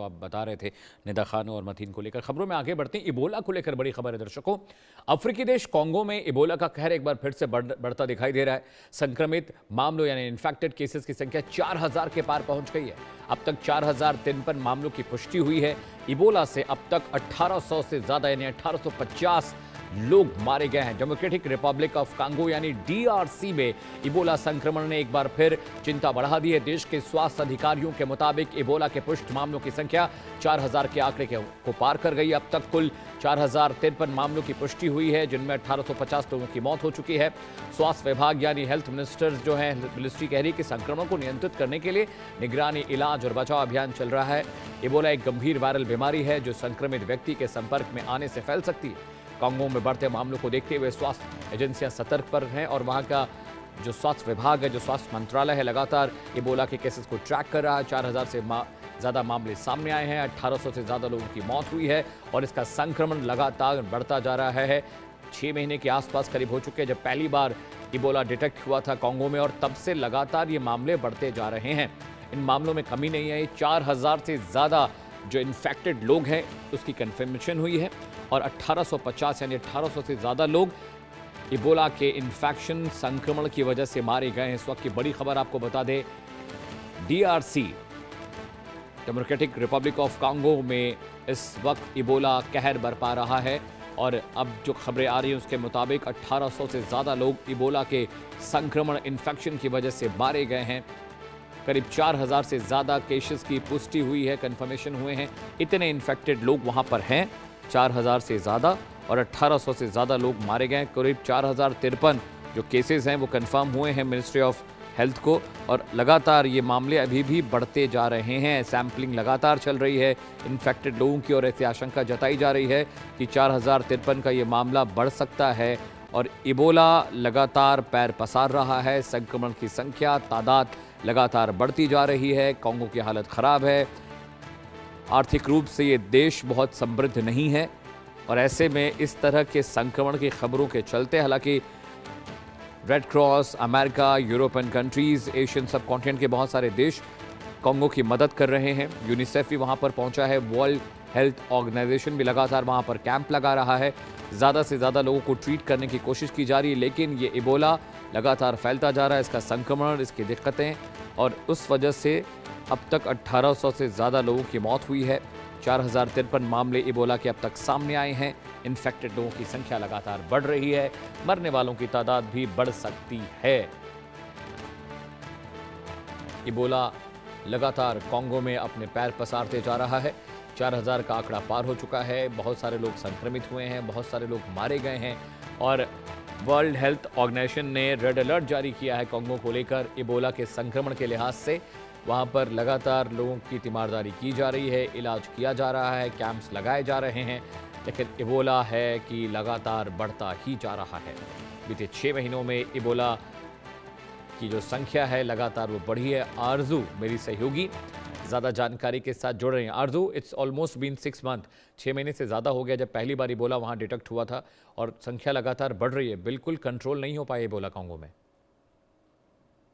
तो आप बता रहे थे निदा खान और मतीन को लेकर। खबरों में आगे बढ़ते हैं। इबोला को लेकर बड़ी खबर है दर्शकों। अफ्रीकी देश कांगो में इबोला का कहर एक बार फिर से बढ़ता दिखाई दे रहा है। संक्रमित मामलों यानी इन्फेक्टेड केसेस की संख्या 4000 के पार पहुंच गई है। अब तक 4053 मामलों की पुष्टि हुई है। इबोला से अब तक 1800 से ज्यादा यानी 1850 लोग मारे गए हैं। डेमोक्रेटिक रिपब्लिक ऑफ कांगो यानी डीआरसी में इबोला संक्रमण ने एक बार फिर चिंता बढ़ा दी है। देश के स्वास्थ्य अधिकारियों के मुताबिक इबोला के पुष्ट मामलों की संख्या 4000 के आंकड़े को पार कर गई। अब तक कुल 4053 मामलों की पुष्टि हुई है, जिनमें 1850 लोगों की मौत हो चुकी है। स्वास्थ्य विभाग यानी हेल्थ मिनिस्टर्स जो है, मिनिस्ट्री कह रही है कि संक्रमण को नियंत्रित करने के लिए निगरानी, इलाज और बचाव अभियान चल रहा है। इबोला एक गंभीर वायरल बीमारी है जो संक्रमित व्यक्ति के संपर्क में आने से फैल सकती है। कांगो में बढ़ते मामलों को देखते हुए स्वास्थ्य एजेंसियां सतर्क पर हैं और वहां का जो स्वास्थ्य विभाग है, जो स्वास्थ्य मंत्रालय है, लगातार इबोला के केसेस को ट्रैक कर रहा है। 4000 से ज़्यादा मामले सामने आए हैं, 1800 से ज़्यादा लोगों की मौत हुई है और इसका संक्रमण लगातार बढ़ता जा रहा है। 6 महीने के आसपास करीब हो चुके हैं जब पहली बार इबोला डिटेक्ट हुआ था कांगो में, और तब से लगातार ये मामले बढ़ते जा रहे हैं। इन मामलों में कमी नहीं आई। 4000 से ज़्यादा जो इन्फेक्टेड लोग हैं उसकी कन्फर्मेशन हुई है और 1850 यानी 1800 से ज़्यादा लोग इबोला के इन्फेक्शन संक्रमण की वजह से मारे गए हैं। इस वक्त की बड़ी खबर आपको बता दें, DRC democratic Republic of Congo में इस वक्त इबोला कहर बरपा रहा है और अब जो खबरें आ रही हैं उसके मुताबिक 1800 से ज़्यादा लोग इबोला के संक्रमण इन्फेक्शन की वजह से मारे गए हैं। करीब 4000 से ज़्यादा केसेस की पुष्टि हुई है, कन्फर्मेशन हुए हैं। इतने इन्फेक्टेड लोग वहाँ पर हैं, 4000 से ज़्यादा, और 1800 से ज़्यादा लोग मारे गए। करीब 4053 जो केसेस हैं वो कंफर्म हुए हैं मिनिस्ट्री ऑफ हेल्थ को, और लगातार ये मामले अभी भी बढ़ते जा रहे हैं। सैम्पलिंग लगातार चल रही है इन्फेक्टेड लोगों की और ऐसी आशंका जताई जा रही है कि 4053 का ये मामला बढ़ सकता है और इबोला लगातार पैर पसार रहा है। संक्रमण की संख्या, तादाद लगातार बढ़ती जा रही है। कांगो की हालत ख़राब है। आर्थिक रूप से ये देश बहुत समृद्ध नहीं है और ऐसे में इस तरह के संक्रमण की खबरों के चलते, हालांकि red cross, America, European countries, Asian सब कॉन्टिनेंट के बहुत सारे देश कांगो की मदद कर रहे हैं। यूनिसेफ भी वहाँ पर पहुँचा है। वर्ल्ड हेल्थ ऑर्गेनाइजेशन भी लगातार वहाँ पर कैंप लगा रहा है। ज़्यादा से ज़्यादा लोगों को ट्रीट करने की कोशिश की जा रही है, लेकिन ये इबोला लगातार फैलता जा रहा है। इसका संक्रमण, इसकी दिक्कतें, और उस वजह से अब तक 1800 से ज़्यादा लोगों की मौत हुई है। 4053 मामले इबोला के अब तक सामने आए हैं। इन्फेक्टेड लोगों की संख्या लगातार बढ़ रही है। मरने वालों की तादाद भी बढ़ सकती है। इबोला लगातार कांगो में अपने पैर पसारते जा रहा है। 4000 का आंकड़ा पार हो चुका है। बहुत सारे लोग संक्रमित हुए हैं, बहुत सारे लोग मारे गए हैं और वर्ल्ड हेल्थ ऑर्गेनाइजेशन ने रेड अलर्ट जारी किया है कांगो को लेकर। इबोला के संक्रमण के लिहाज से वहाँ पर लगातार लोगों की तीमारदारी की जा रही है, इलाज किया जा रहा है, कैंप्स लगाए जा रहे हैं, लेकिन इबोला है कि लगातार बढ़ता ही जा रहा है। बीते 6 महीनों में इबोला की जो संख्या है लगातार वो बढ़ी है। आरजू मेरी सहयोगी ज़्यादा जानकारी के साथ जुड़ रहे हैं। आरजू, इट्स ऑलमोस्ट बीन 6 मंथ, 6 महीने से ज़्यादा हो गया जब पहली बार इबोला वहाँ डिटेक्ट हुआ था और संख्या लगातार बढ़ रही है। बिल्कुल कंट्रोल नहीं हो पाया इबोला कांगो में।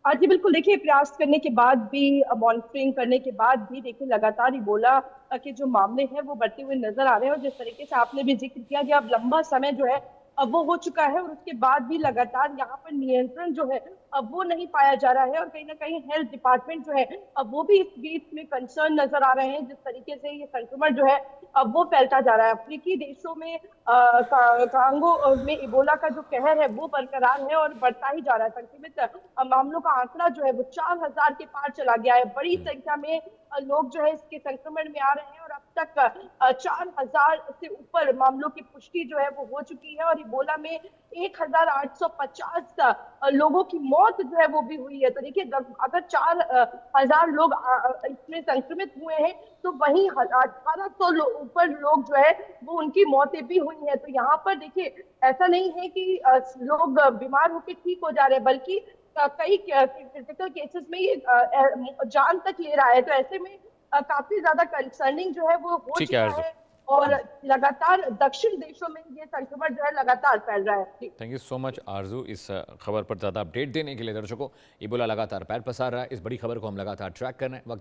आज जी बिल्कुल, देखिए प्रयास करने के बाद भी, मॉनिटरिंग करने के बाद भी देखिए लगातार इबोला के जो मामले हैं वो बढ़ते हुए नजर आ रहे हैं। और जिस तरीके से आपने भी जिक्र किया कि अब लंबा समय जो है अब वो हो चुका है और उसके बाद भी लगातार यहाँ पर नियंत्रण जो है अब वो नहीं पाया जा रहा है। और कहीं ना कहीं हेल्थ डिपार्टमेंट जो है अब वो भी इस बीच में कंसर्न नजर आ रहे हैं, जिस तरीके से ये संक्रमण जो है अब वो फैलता जा रहा है। अफ्रीकी देशों में कांगो में इबोला का जो कहर है वो बरकरार है और बढ़ता ही जा रहा है। संक्रमित मामलों का आंकड़ा जो है वो 4000 के पार चला गया है। बड़ी संख्या में लोग जो है इसके संक्रमण में आ रहे हैं और अब तक 4000 से ऊपर मामलों की पुष्टि जो है वो हो चुकी है और इबोला में 1850 लोगों की मौत जो है वो भी हुई है। तो देखिए, अगर 4000 लोग इसमें संक्रमित हुए हैं तो वहीं 1800 ऊपर लोग जो है वो उनकी मौतें भी हुई हैं। तो यहाँ पर देखिए ऐसा नहीं है कि लोग बीमार होकर ठीक हो जा रहे हैं, बल्कि कई क्रिटिकल केसेस में ये जान तक ले रहा है। तो ऐसे में काफी ज्यादा कंसर्निंग जो है वो हो ठीक है चुका आरजू। है और लगातार दक्षिण देशों में ये संक्रमण जो है लगातार फैल रहा है। थैंक यू सो मच आरजू, इस खबर पर ज़्यादा अपडेट देने के लिए। दर्शकों, इबोला लगातार पैर पसार रहा है। इस बड़ी खबर को हम लगातार ट्रैक कर रहे हैं। वक्त